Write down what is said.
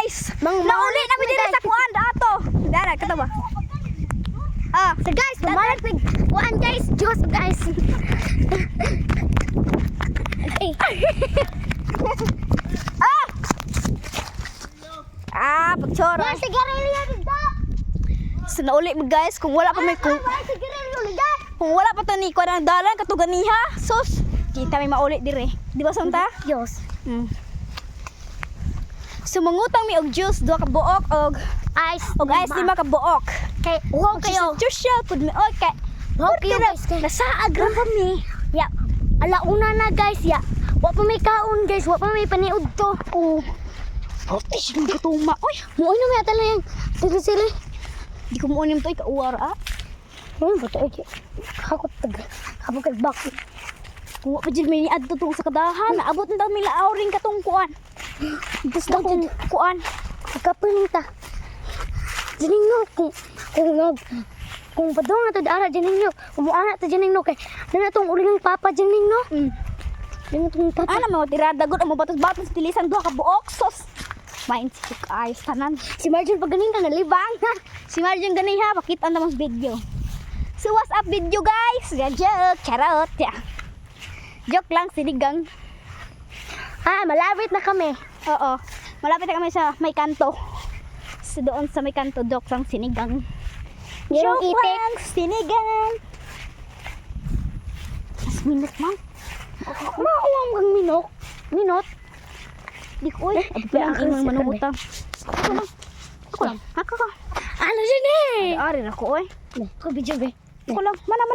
guys. Nauli namin dito sa kuan ato. Dara kato ba? So guys, mamalat mig kuan guys, Diyos guys. Pagtsura. Guys, sigarilyo dito. So nauli mo guys kung wala pa may kung wala pa to ni kuan ang dalan katuganiha. Sus, kita may mauli dire. Di ba Santa? Diyos. So mangutang mi og juice duha ka buok og Ice. ice 5 ka buok. Kay uhaw kayo. Social pud mi oy kay Uhaw kayo guys. nasaag ra pa mi. Ya. Alauna na guys ya. Wa pa may kaon guys, wa pa may paniud to. Fortish mo katuma. Oy, Muoy na may atala yang. Sili. di ko mo unim to ikauwar Buto ay. Hakot tag. Habog kay bakit. Kung pa jud may adto tong sa kadahan, naabot na daw mi laawring katong kuan. Gusto kong kuan. Ikapunta. Dining no kung padong ato dara dining no. Kumuana ta dining no kay na tong uling papa dining no. Dining tong papa. Ana mo tirada gud mo batos-batos tilisan duha ka buok sos. Main si ayos tanan. Si Marjun pag ganing na nalibang. Si Marjun gani ha, pakita na mas video. So what's up video guys? Joke, charot. Joke lang sinigang. Malapit na kami. Oo. Malapit na kami sa may kanto. So doon sa may kanto, joke lang sinigang. Yung Joke itik. lang sinigang. Mas minute man. Mauwang kang minot. Di ko eh. Abla ang imong manungutang. Ako lang. Ako ka. Ano dyan eh? Ari na ko eh. Ko video be. Ako lang. Mana